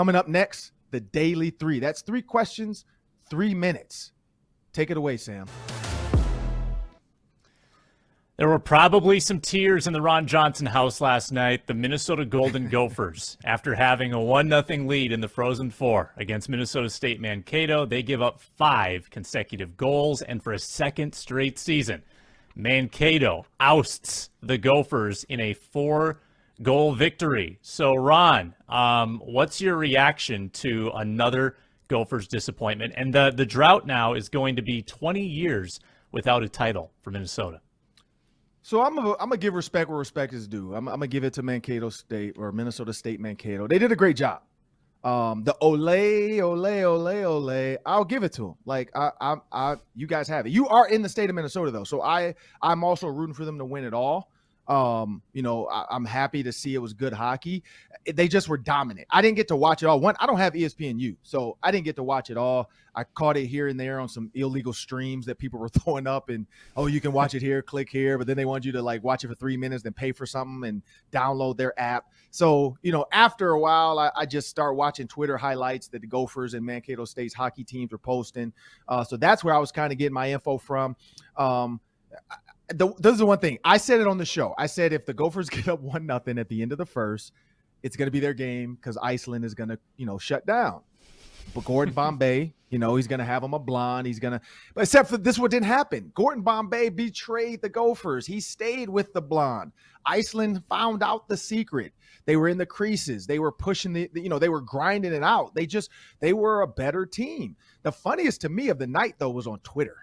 Coming up next, the Daily 3. That's 3 questions, 3 minutes. Take it away, Sam. There were probably some tears in the Ron Johnson house last night. The Minnesota Golden Gophers, after having a 1-0 lead in the Frozen Four against Minnesota State Mankato, they give up 5 consecutive goals, and for a second straight season, Mankato ousts the Gophers in a 4-goal victory. So, Ron, what's your reaction to another Gophers disappointment? And the drought now is going to be 20 years without a title for Minnesota. So I'm gonna give respect where respect is due. I'm gonna give it to Mankato State, or Minnesota State Mankato. They did a great job. The ole, I'll give it to them. Like you guys have it. You are in the state of Minnesota though, so I'm also rooting for them to win it all. I'm happy to see it was good hockey. They just were dominant. I didn't get to watch it all. I don't have ESPNU, so I didn't get to watch it all. I caught it here and there on some illegal streams that people were throwing up, and you can watch it here, click here, but then they want you to like watch it for 3 minutes, then pay for something and download their app. So, after a while, I just start watching Twitter highlights that the Gophers and Mankato State's hockey teams were posting. So that's where I was kind of getting my info from. This is the one thing. I said it on the show. I said if the Gophers get up 1-0 at the end of the first, it's going to be their game because Iceland is going to, shut down. But Gordon Bombay, he's going to have him a blonde. But except for this, what didn't happen. Gordon Bombay betrayed the Gophers. He stayed with the blonde. Iceland found out the secret. They were in the creases. They were pushing they were grinding it out. They were a better team. The funniest to me of the night, though, was on Twitter.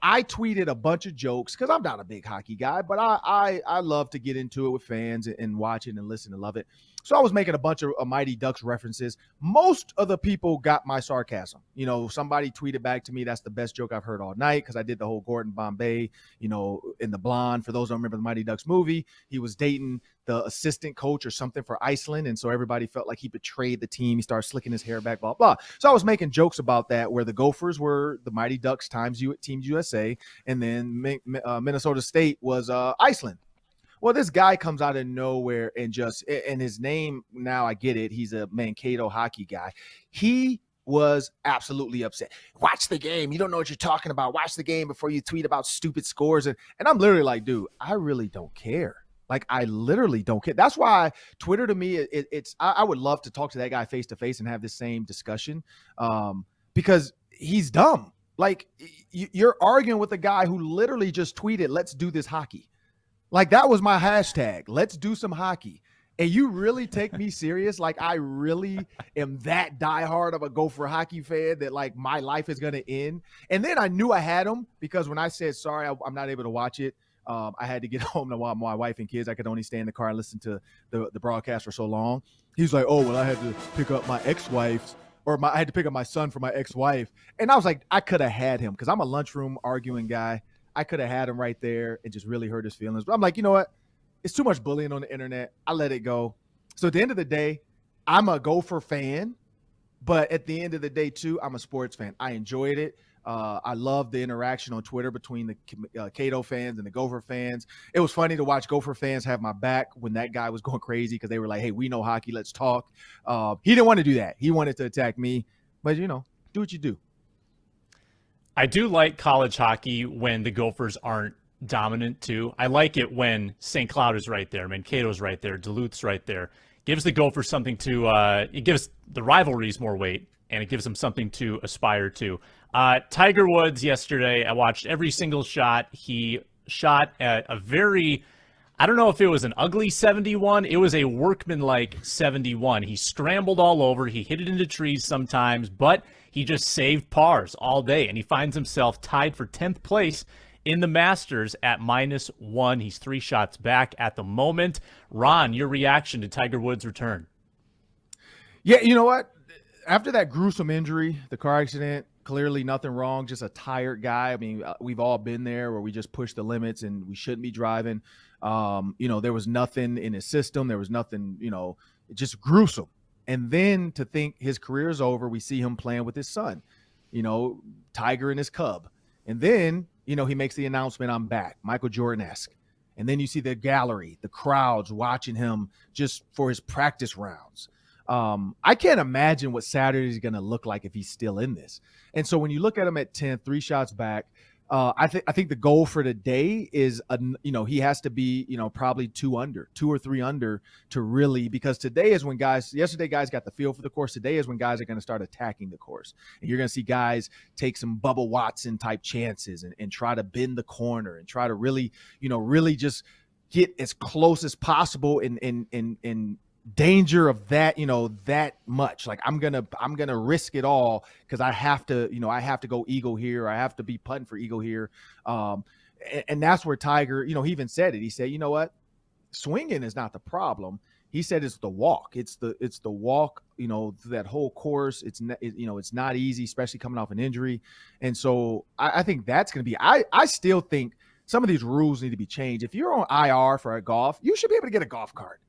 I tweeted a bunch of jokes because I'm not a big hockey guy, but I love to get into it with fans and watch it and listen and love it. So I was making a bunch of Mighty Ducks references. Most of the people got my sarcasm. Somebody tweeted back to me, that's the best joke I've heard all night, because I did the whole Gordon Bombay, in the blonde. For those who don't remember the Mighty Ducks movie, he was dating the assistant coach or something for Iceland, and so everybody felt like he betrayed the team. He started slicking his hair back, blah, blah. So I was making jokes about that, where the Gophers were the Mighty Ducks times Team USA, and then Minnesota State was Iceland. Well, this guy comes out of nowhere and his name, now I get it, he's a Mankato hockey guy. He was absolutely upset. Watch the game. You don't know what you're talking about. Watch the game before you tweet about stupid scores. And I'm literally like, dude, I really don't care. Like, I literally don't care. That's why Twitter to me, I would love to talk to that guy face to face and have the same discussion, because he's dumb. Like, you're arguing with a guy who literally just tweeted, "Let's do this hockey." Like, that was my hashtag. Let's do some hockey. And you really take me serious? Like, I really am that diehard of a Gopher hockey fan that, like, my life is going to end. And then I knew I had him, because when I said, sorry, I'm not able to watch it, I had to get home to my wife and kids. I could only stay in the car and listen to the broadcast for so long. He's like, oh, well, I had to pick up my ex-wife's, I had to pick up my son for my ex-wife. And I was like, I could have had him, because I'm a lunchroom arguing guy. I could have had him right there and just really hurt his feelings. But I'm like, you know what? It's too much bullying on the internet. I let it go. So at the end of the day, I'm a Gopher fan, but at the end of the day too, I'm a sports fan. I enjoyed it. I love the interaction on Twitter between the Cato fans and the Gopher fans. It was funny to watch Gopher fans have my back when that guy was going crazy, because they were like, hey, we know hockey, let's talk. He didn't want to do that. He wanted to attack me. But, do what you do. I do like college hockey when the Gophers aren't dominant too. I like it when St. Cloud is right there, Mankato's right there, Duluth's right there. Gives the Gophers something to it gives the rivalries more weight, and it gives them something to aspire to. Tiger Woods yesterday, I watched every single shot. He shot at a very, I don't know if it was an ugly 71. It was a workmanlike 71. He scrambled all over. He hit it into trees sometimes, but he just saved pars all day, and he finds himself tied for 10th place in the Masters at -1. He's 3 shots back at the moment. Ron, your reaction to Tiger Woods' return? Yeah, you know what? After that gruesome injury, the car accident, clearly nothing wrong, just a tired guy. I mean, we've all been there where we just push the limits and we shouldn't be driving. There was nothing in his system. There was nothing, just gruesome. And then to think his career is over, we see him playing with his son, Tiger and his cub. And then, he makes the announcement, I'm back, Michael Jordan-esque. And then you see the gallery, the crowds watching him just for his practice rounds. I can't imagine what Saturday is going to look like if he's still in this. And so when you look at him at 10th, 3 shots back, I think the goal for today is, he has to be, probably 2 or 3 under to really, because today is when yesterday guys got the feel for the course. Today is when guys are going to start attacking the course. And you're going to see guys take some Bubba Watson type chances and try to bend the corner and try to really, really just get as close as possible in danger of that, that much. Like I'm gonna risk it all because I have to, I have to go eagle here. I have to be putting for eagle here. And that's where Tiger, he even said it. He said, you know what, swinging is not the problem. He said it's the walk. It's the walk. That whole course. It's not easy, especially coming off an injury. And so I think that's going to be. I still think some of these rules need to be changed. If you're on IR for a golf, you should be able to get a golf cart.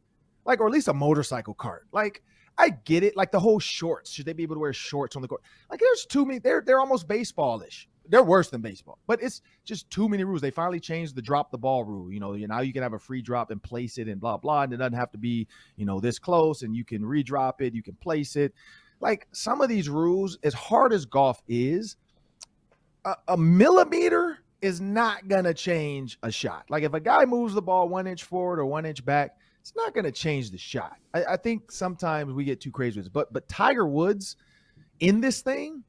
Like, or at least a motorcycle cart. Like, I get it. Like the whole shorts. Should they be able to wear shorts on the court? Like, there's too many. They're almost baseball-ish. They're worse than baseball. But it's just too many rules. They finally changed the drop the ball rule. Now you can have a free drop and place it and blah, blah. And it doesn't have to be, this close. And you can redrop it. You can place it. Like, some of these rules, as hard as golf is, a millimeter is not going to change a shot. Like, if a guy moves the ball 1 inch forward or 1 inch back, it's not going to change the shot. I think sometimes we get too crazy with it. But Tiger Woods in this thing,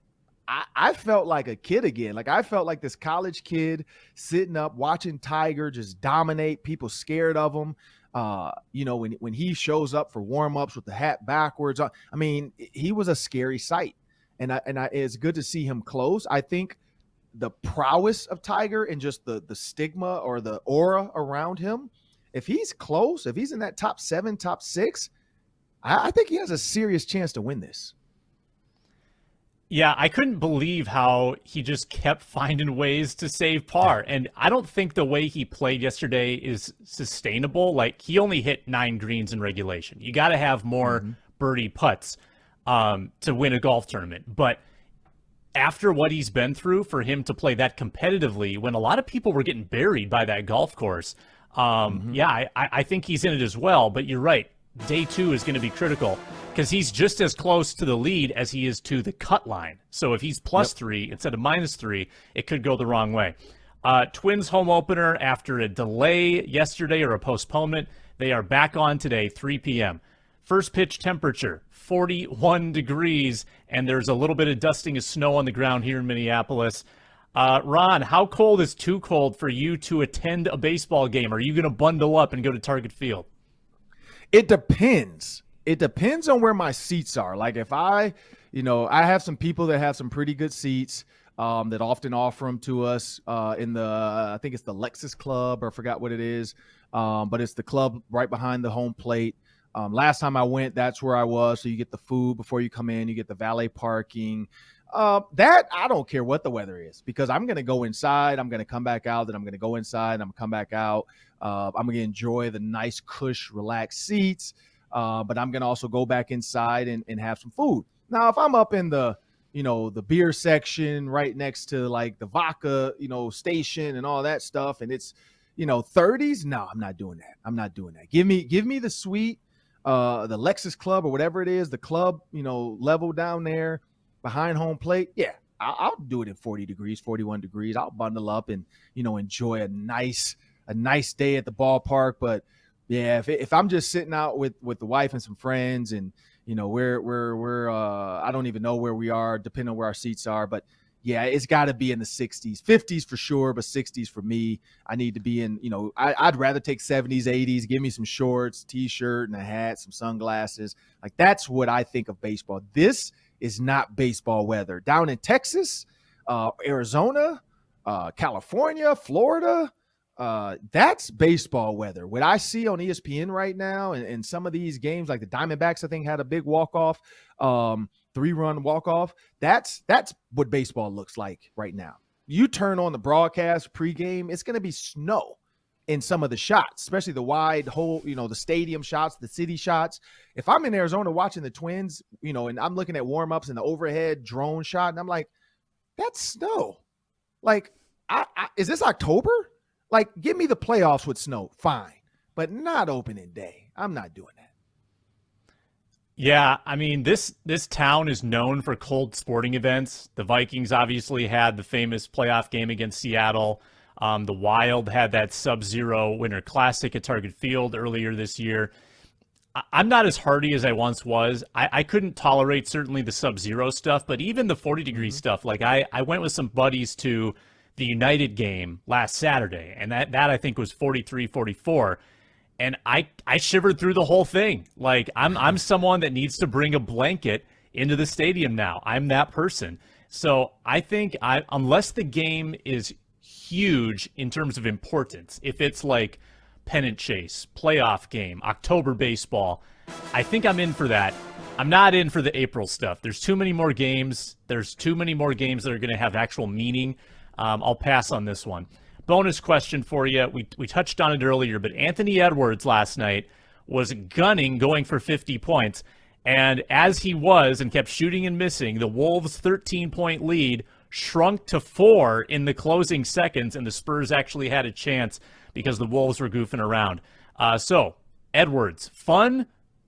I felt like a kid again. Like, I felt like this college kid sitting up watching Tiger just dominate, people scared of him. When he shows up for warm-ups with the hat backwards, I mean, he was a scary sight. And it's good to see him close. I think the prowess of Tiger and just the stigma or the aura around him, if he's close, if he's in that top 7, top 6, I think he has a serious chance to win this. Yeah, I couldn't believe how he just kept finding ways to save par. And I don't think the way he played yesterday is sustainable. Like, he only hit 9 greens in regulation. You got to have more birdie putts to win a golf tournament. But after what he's been through, for him to play that competitively when a lot of people were getting buried by that golf course, I think he's in it as well. But you're right. Day 2 is going to be critical because he's just as close to the lead as he is to the cut line. So if he's +3 instead of -3, it could go the wrong way. Twins home opener after a delay yesterday or a postponement. They are back on today, 3 p.m. First pitch temperature, 41 degrees, and there's a little bit of dusting of snow on the ground here in Minneapolis. Ron, how cold is too cold for you to attend a baseball game? Are you going to bundle up and go to Target Field? It depends. It depends on where my seats are. Like, if I have some people that have some pretty good seats that often offer them to us in I think it's the Lexus Club, or I forgot what it is. But it's the club right behind the home plate. Last time I went, that's where I was. So you get the food before you come in. You get the valet parking. That I don't care what the weather is, because I'm going to go inside. I'm going to come back out. Then I'm going to go inside. And I'm going to come back out. I'm going to enjoy the nice, cush, relaxed seats. But I'm going to also go back inside and have some food. Now, if I'm up in the beer section right next to like the vodka, station and all that stuff, and it's, 30s, no, I'm not doing that. I'm not doing that. Give me the suite, the Lexus Club or whatever it is, the club, level down there behind home plate. Yeah, I'll do it in 40 degrees, 41 degrees. I'll bundle up and, enjoy a nice day at the ballpark. But yeah, if I'm just sitting out with the wife and some friends and, we're I don't even know where we are, depending on where our seats are. But yeah, it's got to be in the 60s, 50s for sure, but 60s for me. I need to be in, I'd rather take 70s, 80s. Give me some shorts, T-shirt and a hat, some sunglasses. Like, that's what I think of baseball. This is not baseball weather. Down in Texas, Arizona, California, Florida, that's baseball weather. What I see on ESPN right now and some of these games, like the Diamondbacks, I think had a big walk-off, 3-run walk-off. That's what baseball looks like right now. You turn on the broadcast pregame, it's going to be snow in some of the shots, especially the wide hole, the stadium shots, the city shots. If I'm in Arizona watching the Twins, and I'm looking at warm-ups and the overhead drone shot, and I'm like, that's snow. Like, is this October? Like, give me the playoffs with snow, fine, but not opening day. I'm not doing that. Yeah, I mean this town is known for cold sporting events. The Vikings obviously had the famous playoff game against Seattle. The Wild had that Sub-Zero Winter Classic at Target Field earlier this year. I'm not as hardy as I once was. I couldn't tolerate certainly the Sub-Zero stuff, but even the 40-degree stuff. Like I went with some buddies to the United game last Saturday, and that I think was 43, 44. And I shivered through the whole thing. Like I'm someone that needs to bring a blanket into the stadium now. I'm that person. So I think unless the game is huge in terms of importance, if it's like pennant chase, playoff game, October baseball, I think I'm in for that. I'm not in for the April stuff. There's too many more games. There's too many more games that are going to have actual meaning. I'll pass on this one. Bonus question for you. We touched on it earlier, but Anthony Edwards last night was gunning, going for 50 points. And as he was and kept shooting and missing, the Wolves' 13-point lead shrunk to 4 in the closing seconds, and the Spurs actually had a chance because the Wolves were goofing around. So, Edwards, fun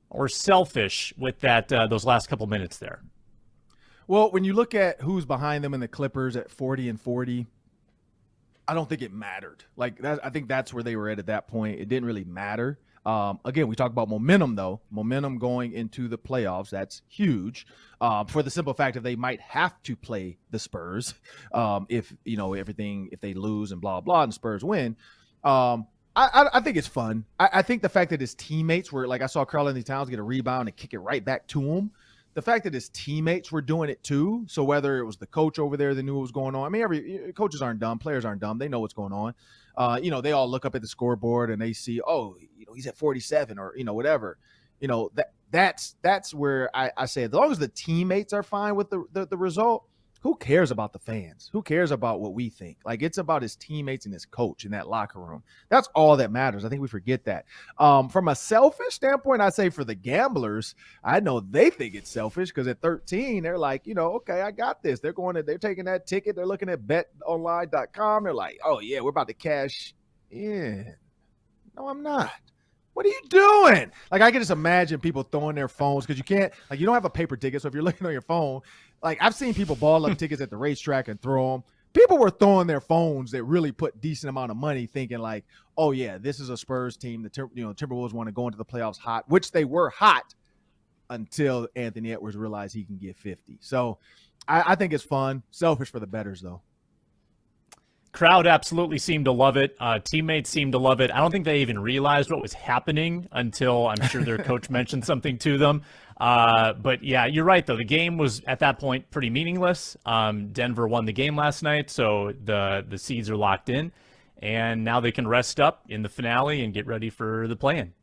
or selfish with that those last couple minutes there? Well, when you look at who's behind them in the Clippers at 40 and 40, I don't think it mattered. Like that, I think that's where they were at that point. It didn't really matter. Again, we talk about momentum, though. Momentum going into the playoffs, that's huge. For the simple fact that they might have to play the Spurs if they lose and blah blah and the Spurs win. I think it's fun. I think the fact that his teammates were like, I saw Karl-Anthony Towns get a rebound and kick it right back to him. The fact that his teammates were doing it too. So whether it was the coach over there that knew what was going on, I mean, coaches aren't dumb, players aren't dumb. They know what's going on. They all look up at the scoreboard and they see, he's at 47 or whatever. That's where I say, as long as the teammates are fine with the result, who cares about the fans? Who cares about what we think? Like, it's about his teammates and his coach in that locker room. That's all that matters. I think we forget that. From a selfish standpoint, I say for the gamblers, I know they think it's selfish because at 13, they're like, okay, I got this. They're taking that ticket. They're looking at betonline.com. They're like, oh yeah, we're about to cash in. No, I'm not. What are you doing? Like, I can just imagine people throwing their phones because you don't have a paper ticket. So if you're looking on your phone, like I've seen people ball up tickets at the racetrack and throw them. People were throwing their phones that really put decent amount of money thinking like, oh yeah, this is a Spurs team. The Timberwolves want to go into the playoffs hot, which they were hot until Anthony Edwards realized he can get 50. So I think it's fun. Selfish for the bettors though. Crowd absolutely seemed to love it. Teammates seemed to love it. I don't think they even realized what was happening until I'm sure their coach mentioned something to them. But yeah, you're right though. The game was at that point pretty meaningless. Denver won the game last night, so the seeds are locked in, and now they can rest up in the finale and get ready for the play-in.